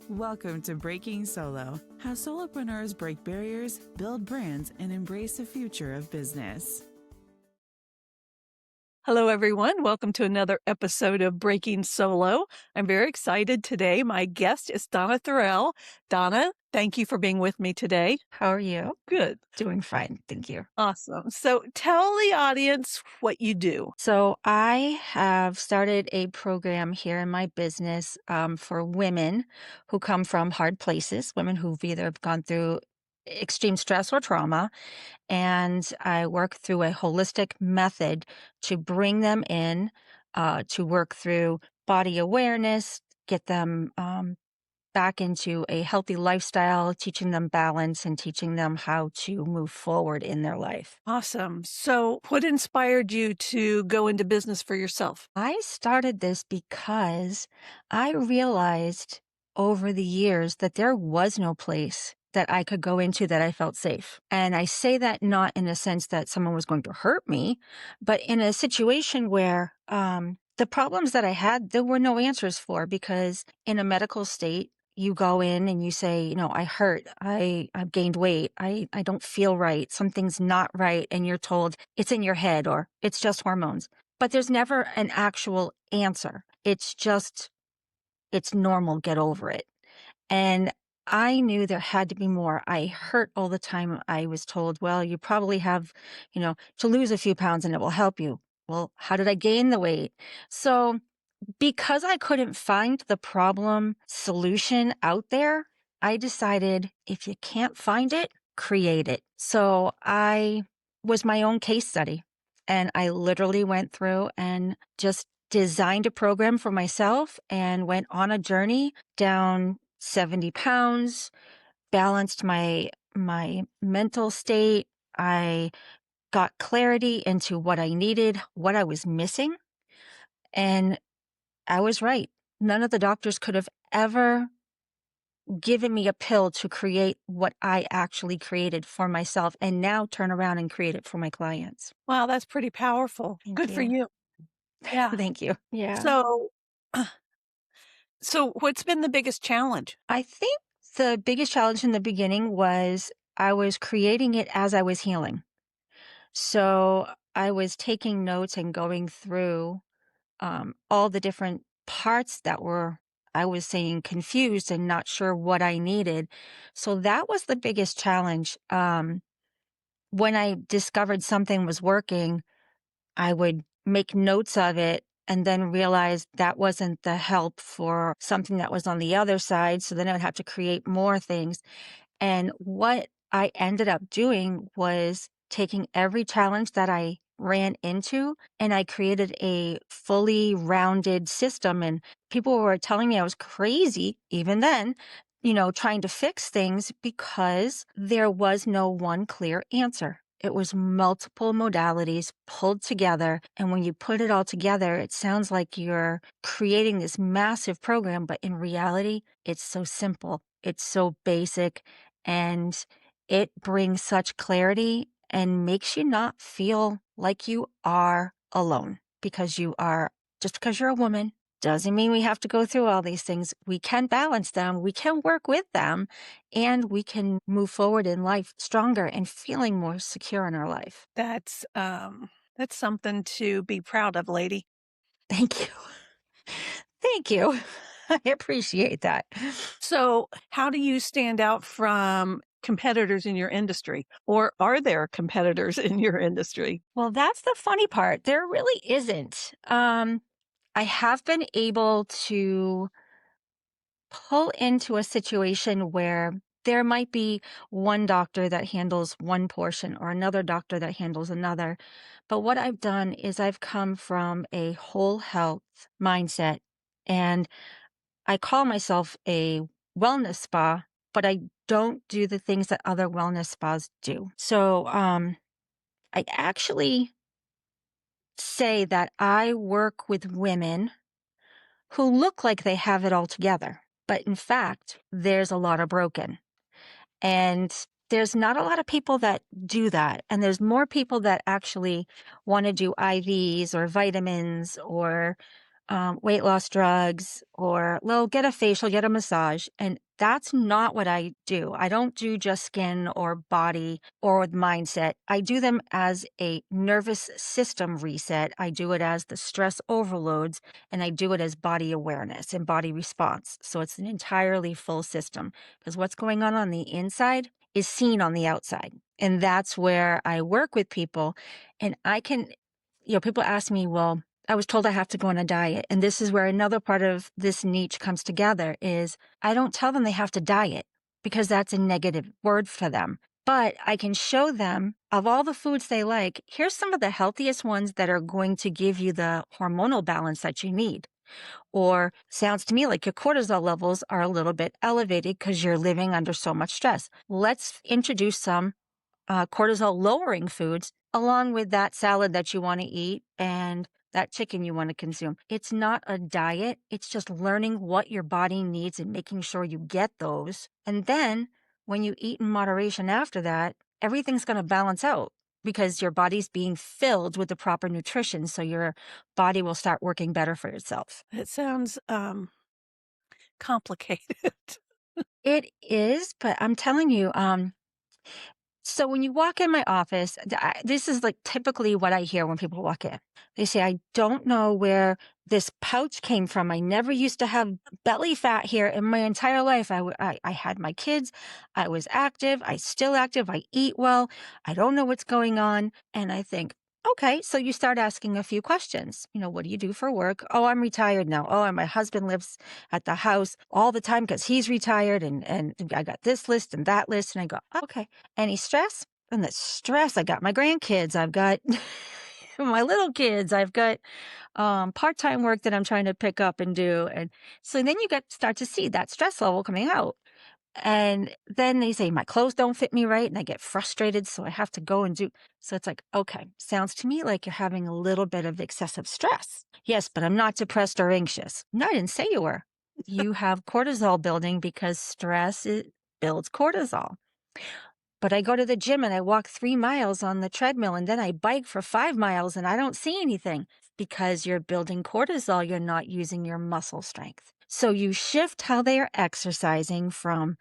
Welcome to Breaking Solo, how solopreneurs break barriers, build brands, and embrace the future of business. Hello, everyone. Welcome to another episode of Breaking Solo. I'm very excited today. My guest is Donna Thorell. Donna, thank you for being with me today. How are you? Good. Doing fine. Thank you. Awesome. So tell the audience what you do. So I have started a program here in my business for women who come from hard places, women who've either gone through extreme stress or trauma. And I work through a holistic method to bring them in, to work through body awareness, get them back into a healthy lifestyle, teaching them balance and teaching them how to move forward in their life. Awesome. So what inspired you to go into business for yourself? I started this because I realized over the years that there was no place that I could go into that I felt safe. And I say that not in a sense that someone was going to hurt me, but in a situation where the problems that I had, there were no answers for, because in a medical state, you go in and you say, I hurt, I've gained weight, I don't feel right, something's not right. And you're told it's in your head or it's just hormones. But there's never an actual answer. It's just, it's normal, get over it. And I knew there had to be more. I hurt all the time. I was told, well, you probably have, to lose a few pounds and it will help you. Well, how did I gain the weight? So because I couldn't find the problem solution out there, I decided if you can't find it, create it. So I was my own case study, and I literally went through and just designed a program for myself and went on a journey down 70 pounds, balanced my mental state. I got clarity into what I needed, what I was missing. And I was right. None of the doctors could have ever given me a pill to create what I actually created for myself, and now turn around and create it for my clients. Wow, that's pretty powerful. Thank Good for you. you. Yeah. Thank you. Yeah. So what's been the biggest challenge? I think the biggest challenge in the beginning was I was creating it as I was healing. So I was taking notes and going through all the different parts that were, I was saying, confused and not sure what I needed. So that was the biggest challenge. When I discovered something was working, I would make notes of it and then realize that wasn't the help for something that was on the other side. So then I would have to create more things. And what I ended up doing was taking every challenge that I ran into, and I created a fully rounded system. And people were telling me I was crazy even then, trying to fix things, because there was no one clear answer. It was multiple modalities pulled together. And when you put it all together, it sounds like you're creating this massive program, but in reality, it's so simple. It's so basic, and it brings such clarity and makes you not feel like you are alone, because just because you're a woman doesn't mean we have to go through all these things. We can balance them, we can work with them, and we can move forward in life stronger and feeling more secure in our life. That's something to be proud of, lady. Thank you. Thank you. I appreciate that. So how do you stand out from competitors in your industry? Or are there competitors in your industry? Well, that's the funny part. There really isn't. I have been able to pull into a situation where there might be one doctor that handles one portion or another doctor that handles another. But what I've done is I've come from a whole health mindset, and I call myself a wellness spa, but I don't do the things that other wellness spas do. So, I actually say that I work with women who look like they have it all together. But in fact, there's a lot of broken. And there's not a lot of people that do that. And there's more people that actually want to do IVs or vitamins or weight loss drugs, or they'll get a facial, get a massage. And that's not what I do. I don't do just skin or body or mindset. I do them as a nervous system reset. I do it as the stress overloads, and I do it as body awareness and body response. So it's an entirely full system, because what's going on the inside is seen on the outside. And that's where I work with people. And I can, people ask me, well, I was told I have to go on a diet. And this is where another part of this niche comes together is I don't tell them they have to diet, because that's a negative word for them. But I can show them, of all the foods they like, here's some of the healthiest ones that are going to give you the hormonal balance that you need. Or sounds to me like your cortisol levels are a little bit elevated because you're living under so much stress. Let's introduce some cortisol lowering foods along with that salad that you want to eat and that chicken you want to consume. It's not a diet. It's just learning what your body needs and making sure you get those. And then when you eat in moderation after that, everything's going to balance out, because your body's being filled with the proper nutrition. So your body will start working better for itself. It sounds complicated. It is, but I'm telling you, so when you walk in my office, this is like typically what I hear when people walk in. They say, I don't know where this pouch came from. I never used to have belly fat here in my entire life. I had my kids. I was active. I still active. I eat well. I don't know what's going on. And I think, okay, so you start asking a few questions. What do you do for work? Oh, I'm retired now. Oh, and my husband lives at the house all the time because he's retired. And I got this list and that list. And I go, okay. Any stress? And the stress, I got my grandkids. I've got my little kids. I've got part-time work that I'm trying to pick up and do. And so then you start to see that stress level coming out. And then they say, my clothes don't fit me right. And I get frustrated. So I have to go and do. So it's like, okay, sounds to me like you're having a little bit of excessive stress. Yes, but I'm not depressed or anxious. No, I didn't say you were. You have cortisol building because stress builds cortisol. But I go to the gym and I walk 3 miles on the treadmill, and then I bike for 5 miles and I don't see anything, because you're building cortisol. You're not using your muscle strength. So you shift how they are exercising from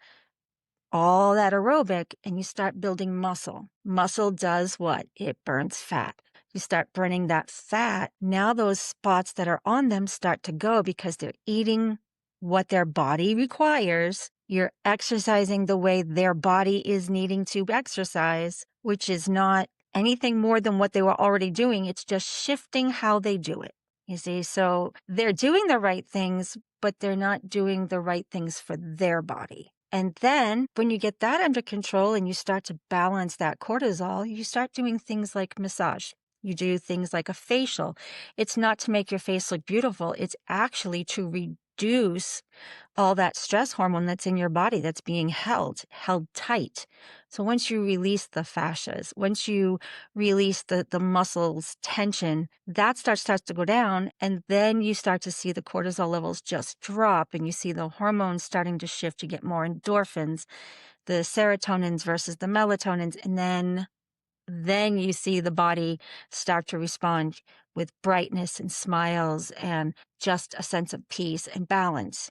all that aerobic, and you start building muscle. Muscle does what? It burns fat. You start burning that fat. Now those spots that are on them start to go because they're eating what their body requires. You're exercising the way their body is needing to exercise, which is not anything more than what they were already doing. It's just shifting how they do it. You see, so they're doing the right things, but they're not doing the right things for their body. And then when you get that under control and you start to balance that cortisol, you start doing things like massage. You do things like a facial. It's not to make your face look beautiful. It's actually to reduce all that stress hormone that's in your body that's being held tight. So once you release the fascias, once you release the muscles tension, that starts to go down. And then you start to see the cortisol levels just drop, and you see the hormones starting to shift. You get more endorphins, the serotonins versus the melatonins. And then you see the body start to respond with brightness and smiles and just a sense of peace and balance.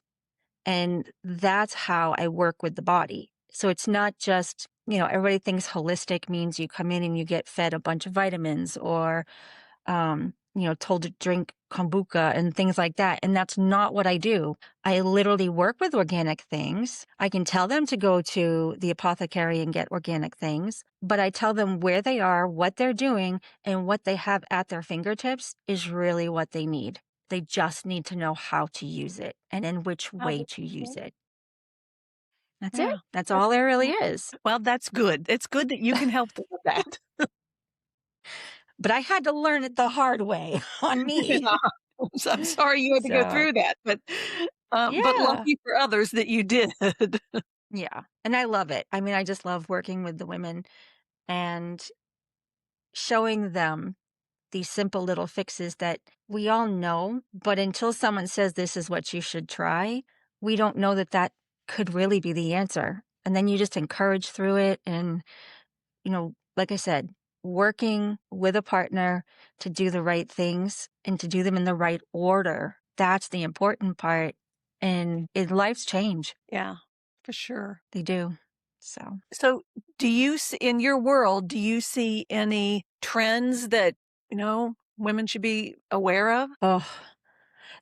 And that's how I work with the body. So it's not just, everybody thinks holistic means you come in and you get fed a bunch of vitamins or, told to drink kombucha and things like that. And that's not what I do. I literally work with organic things. I can tell them to go to the apothecary and get organic things, but I tell them where they are, what they're doing, and what they have at their fingertips is really what they need. They just need to know how to use it and in which way to use it. That's it. Yeah. That's all there really is. Well, that's good. It's good that you can help them with that. But I had to learn it the hard way on me. Yeah. I'm sorry you had to go So, through that, but yeah. lucky for others that you did. Yeah. And I love it. I mean, I just love working with the women and showing them these simple little fixes that we all know, but until someone says this is what you should try, we don't know that could really be the answer. And then you just encourage through it. And, like I said, working with a partner to do the right things and to do them in the right order, that's the important part. And lives change. Yeah, for sure. They do. So, So, in your world, do you see any trends that, women should be aware of? oh,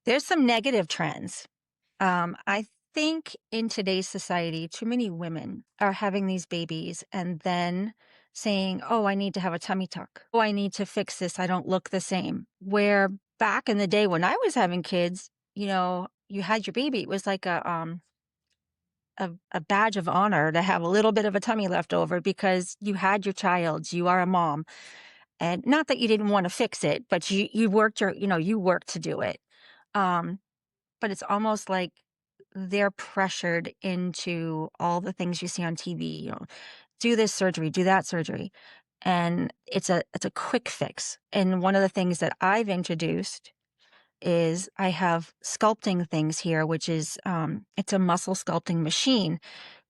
there's some negative trends. I think in today's society, too many women are having these babies and then saying, oh, I need to have a tummy tuck. Oh, I need to fix this. I don't look the same. Where back in the day when I was having kids, you had your baby. It was like a badge of honor to have a little bit of a tummy left over because you had your child. You are a mom. And not that you didn't want to fix it, but you worked you worked to do it. Um, but it's almost like they're pressured into all the things you see on TV, do this surgery, do that surgery. And it's a quick fix. And one of the things that I've introduced is I have sculpting things here, which is it's a muscle sculpting machine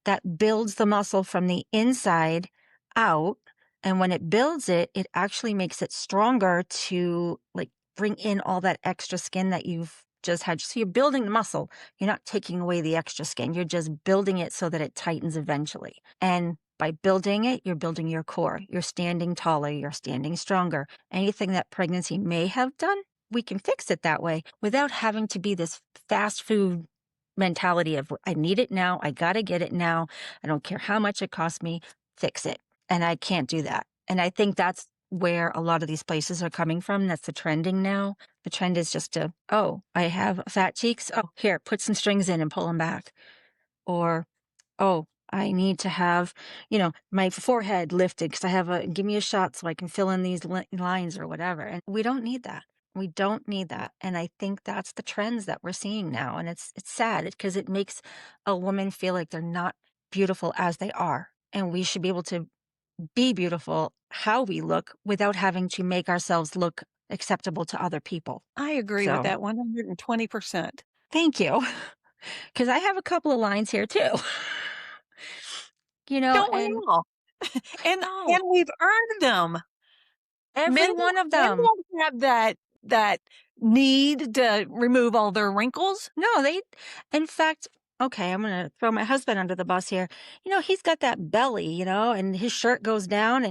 that builds the muscle from the inside out. And when it builds it, it actually makes it stronger to like bring in all that extra skin that you've just had. So you're building the muscle. You're not taking away the extra skin. You're just building it so that it tightens eventually. And by building it, you're building your core. You're standing taller. You're standing stronger. Anything that pregnancy may have done, we can fix it that way without having to be this fast food mentality of I need it now, I got to get it now. I don't care how much it costs me, fix it. And I can't do that. And I think that's where a lot of these places are coming from. That's the trending now. The trend is just to, oh, I have fat cheeks. Oh, here, put some strings in and pull them back. Or, oh, I need to have, my forehead lifted because give me a shot so I can fill in these lines or whatever. And we don't need that. We don't need that. And I think that's the trends that we're seeing now. And it's sad because it makes a woman feel like they're not beautiful as they are. And we should be able to be beautiful how we look without having to make ourselves look acceptable to other people. I agree with So that 120%. thank you. Because I have a couple of lines here too. Don't we And all? And no, we've earned them. every one of Men them. don't have that need to remove all their wrinkles. No, in fact, okay, I'm going to throw my husband under the bus here. He's got that belly, and his shirt goes down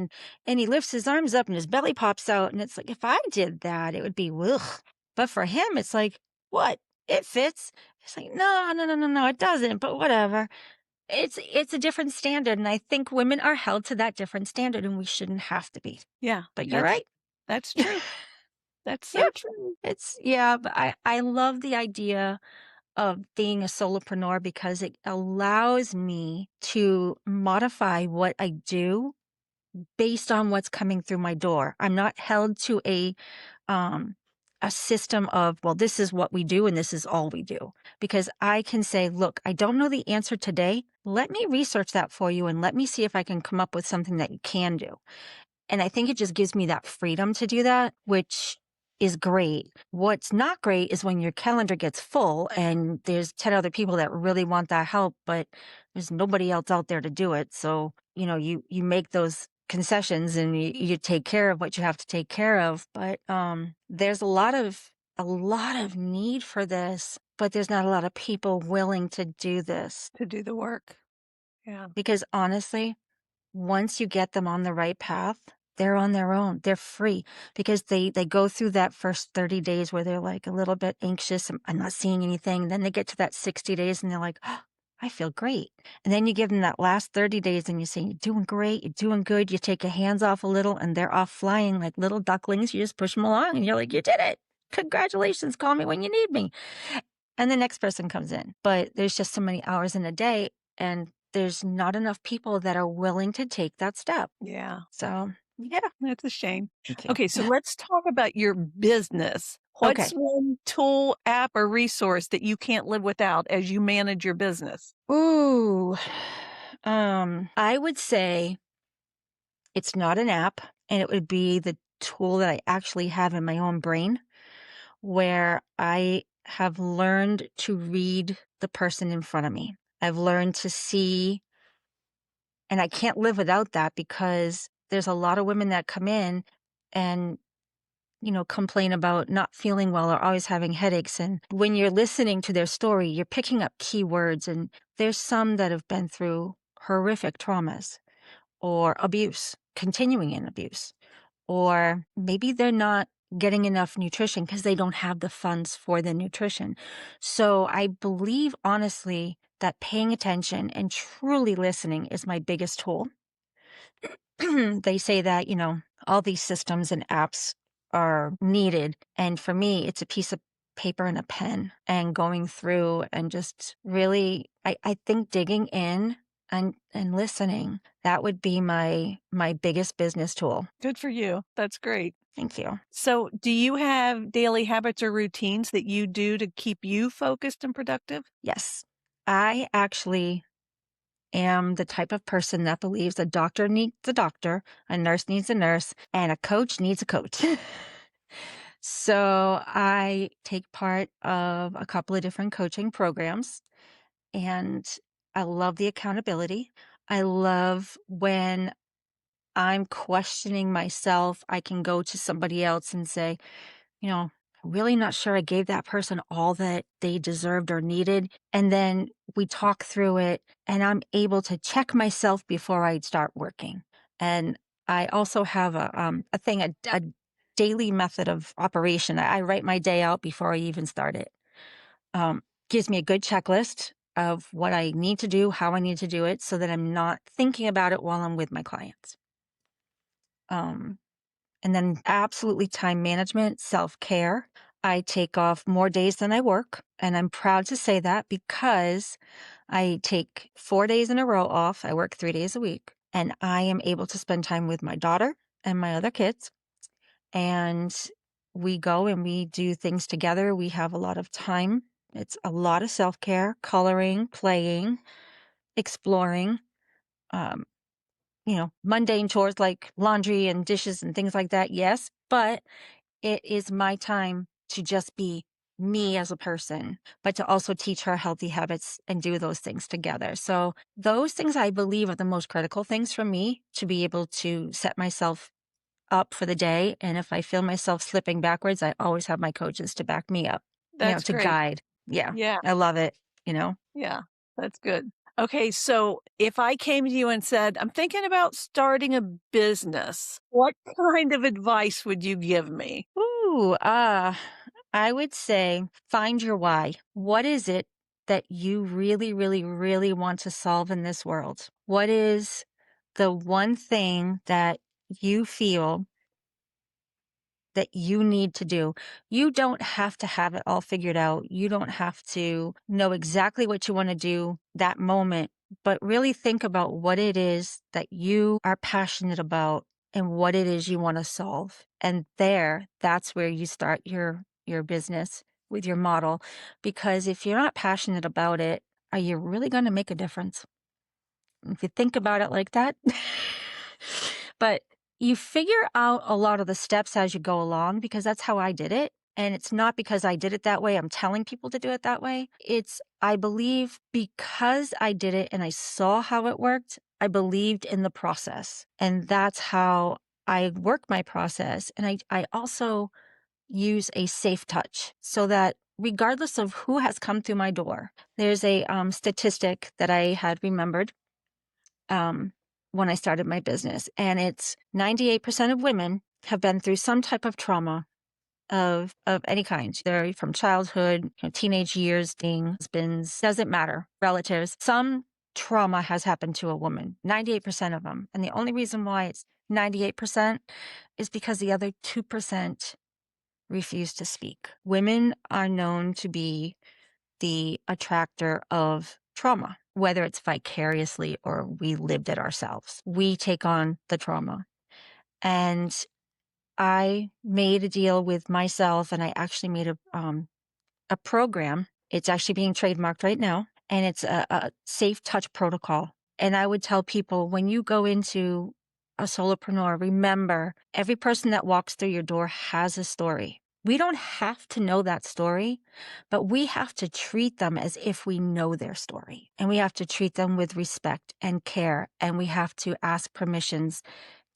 and he lifts his arms up and his belly pops out. And it's like, if I did that, it would be, ugh. But for him, it's like, what? It fits. It's like, no, no, no, no, no, it doesn't, but whatever. It's a different standard. And I think women are held to that different standard and we shouldn't have to be. Yeah. But you're right. That's true. That's so Yep. true. But I love the idea of being a solopreneur because it allows me to modify what I do based on what's coming through my door. I'm not held to a system of, well, this is what we do and this is all we do. Because I can say, look, I don't know the answer today. Let me research that for you and let me see if I can come up with something that you can do. And I think it just gives me that freedom to do that, which is great. What's not great is when your calendar gets full and there's 10 other people that really want that help, but there's nobody else out there to do it. So, you make those concessions and you take care of what you have to take care of. But there's a lot of need for this, but there's not a lot of people willing to do this. To do the work. Yeah. Because honestly, once you get them on the right path, they're on their own. They're free because they go through that first 30 days where they're like a little bit anxious. I'm not seeing anything. And then they get to that 60 days and they're like, oh, I feel great. And then you give them that last 30 days and you say, you're doing great. You're doing good. You take your hands off a little and they're off flying like little ducklings. You just push them along and you're like, you did it. Congratulations. Call me when you need me. And the next person comes in. But there's just so many hours in a day and there's not enough people that are willing to take that step. Yeah. So, yeah. That's a shame. Okay. Okay, so let's talk about your business. What's one tool, app, or resource that you can't live without as you manage your business? Ooh. I would say it's not an app, and it would be the tool that I actually have in my own brain, where I have learned to read the person in front of me. I've learned to see, and I can't live without that because there's a lot of women that come in and complain about not feeling well or always having headaches. And when you're listening to their story, you're picking up key words. And there's some that have been through horrific traumas or abuse, continuing in abuse, or maybe they're not getting enough nutrition because they don't have the funds for the nutrition. So I believe, honestly, that paying attention and truly listening is my biggest tool. They say that, all these systems and apps are needed. And for me, it's a piece of paper and a pen and going through and just really, I think digging in and listening, that would be my biggest business tool. Good for you. That's great. Thank you. So, do you have daily habits or routines that you do to keep you focused and productive? Yes. I actually am the type of person that believes a doctor needs a doctor, a nurse needs a nurse, and a coach needs a coach. So I take part of a couple of different coaching programs, and I love the accountability. I love when I'm questioning myself, I can go to somebody else and say, really not sure I gave that person all that they deserved or needed. And then we talk through it, and I'm able to check myself before I start working. And I also have a daily method of operation. I write my day out before I even start it. Gives me a good checklist of what I need to do, how I need to do it, so that I'm not thinking about it while I'm with my clients. And then absolutely time management, self-care. I take off more days than I work, and I'm proud to say that because I take 4 days in a row off. I work 3 days a week, and I am able to spend time with my daughter and my other kids. And we go and we do things together. We have a lot of time. It's a lot of self-care, coloring, playing, exploring. Um, mundane chores like laundry and dishes and things like that, yes, but it is my time to just be me as a person, but to also teach her healthy habits and do those things together. So those things I believe are the most critical things for me to be able to set myself up for the day. And if I feel myself slipping backwards, I always have my coaches to back me up, That's to great. guide. Yeah. Yeah. I love it. Yeah. That's good. Okay. So, if I came to you and said, I'm thinking about starting a business, what kind of advice would you give me? Ooh, I would say find your why. What is it that you really, really, really want to solve in this world? What is the one thing that you feel that you need to do? You don't have to have it all figured out. You don't have to know exactly what you want to do that moment, but really think about what it is that you are passionate about and what it is you want to solve. And that's where you start your business with your model. Because if you're not passionate about it, are you really going to make a difference? If you think about it like that. But you figure out a lot of the steps as you go along, because that's how I did it. And it's not because I did it that way, I'm telling people to do it that way. It's, I believe, because I did it and I saw how it worked, I believed in the process. And that's how I work my process. And I also use a safe touch so that regardless of who has come through my door, there's a statistic that I had remembered when I started my business. And it's 98% of women have been through some type of trauma of any kind. They're from childhood, teenage years, being husbands, doesn't matter, relatives. Some trauma has happened to a woman, 98% of them. And the only reason why it's 98% is because the other 2% refuse to speak. Women are known to be the attractor of trauma, whether it's vicariously or we lived it ourselves. We take on the trauma. And I made a deal with myself, and I actually made a program. It's actually being trademarked right now, and it's a safe touch protocol. And I would tell people, when you go into a solopreneur, remember, every person that walks through your door has a story. We don't have to know that story, but we have to treat them as if we know their story. And we have to treat them with respect and care. And we have to ask permissions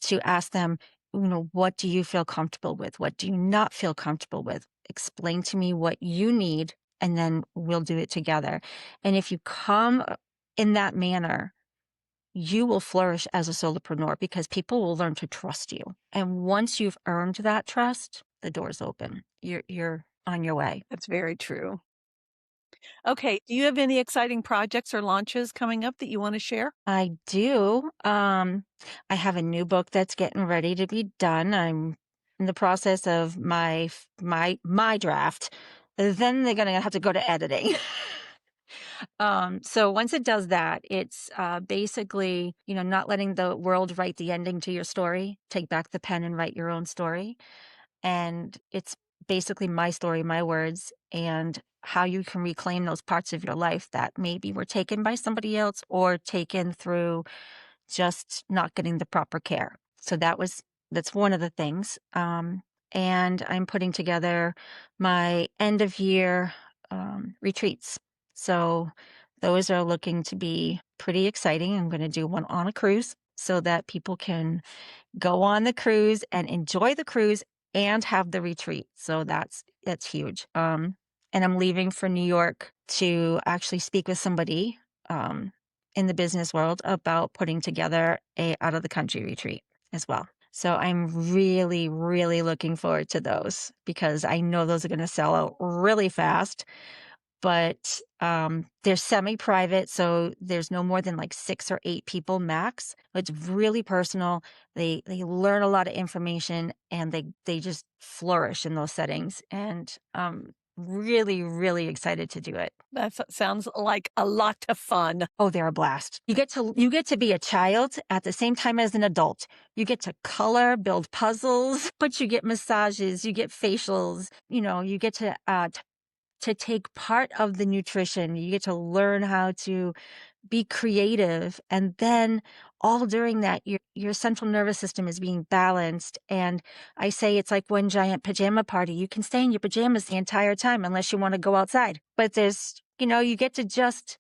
to ask them, what do you feel comfortable with? What do you not feel comfortable with? Explain to me what you need, and then we'll do it together. And if you come in that manner, you will flourish as a solopreneur because people will learn to trust you. And once you've earned that trust, the door's open. You're on your way. That's very true. Okay. Do you have any exciting projects or launches coming up that you want to share? I do. I have a new book that's getting ready to be done. I'm in the process of my draft. Then they're gonna have to go to editing. So once it does that, it's basically, not letting the world write the ending to your story. Take back the pen and write your own story. And it's basically my story, my words, and how you can reclaim those parts of your life that maybe were taken by somebody else or taken through just not getting the proper care. So that's one of the things. And I'm putting together my end of year retreats. So those are looking to be pretty exciting. I'm going to do one on a cruise so that people can go on the cruise and enjoy the cruise and have the retreat. So that's huge. And I'm leaving for New York to actually speak with somebody in the business world about putting together a out of the country retreat as well. So I'm really, really looking forward to those because I know those are going to sell out really fast. But they're semi-private, so there's no more than like 6 or 8 people max. It's really personal. They learn a lot of information, and they just flourish in those settings. And really, really excited to do it. That sounds like a lot of fun. Oh, they're a blast. You get to be a child at the same time as an adult. You get to color, build puzzles, but you get massages, you get facials, you get to take part of the nutrition. You get to learn how to be creative. And then all during that, your central nervous system is being balanced. And I say it's like one giant pajama party. You can stay in your pajamas the entire time unless you want to go outside. But you get to just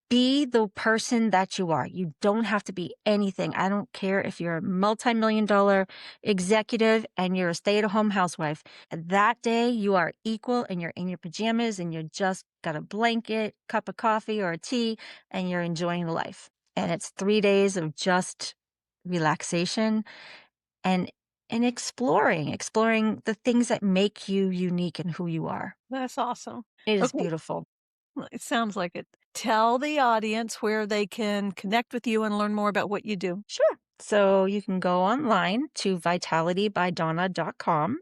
be the person that you are. You don't have to be anything. I don't care if you're a multimillion-dollar executive and you're a stay-at-home housewife. That day, you are equal and you're in your pajamas and you just got a blanket, cup of coffee or a tea, and you're enjoying life. And it's 3 days of just relaxation and exploring the things that make you unique and who you are. That's awesome. It is Okay. beautiful. Well, it sounds like it. Tell the audience where they can connect with you and learn more about what you do. Sure. So you can go online to vitality.bydonna.com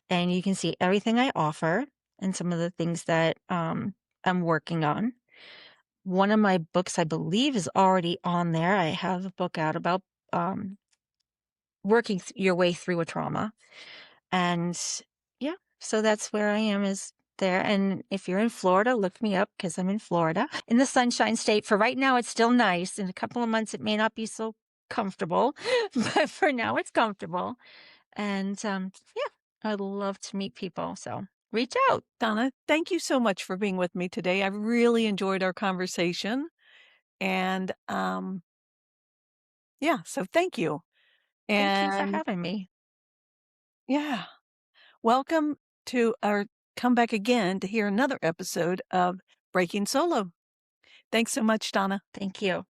and you can see everything I offer and some of the things that I'm working on. One of my books, I believe, is already on there. I have a book out about working your way through a trauma. And yeah, so that's where I am, is there. And if you're in Florida, look me up because I'm in Florida, in the Sunshine State. For right now, it's still nice. In a couple of months, it may not be so comfortable, but for now, it's comfortable. And yeah, I'd love to meet people. So reach out. Donna, thank you so much for being with me today. I really enjoyed our conversation. And yeah, so thank you. Thank you for And having me. yeah, welcome to our come back again to hear another episode of Breaking Solo. Thanks so much, Donna. Thank you.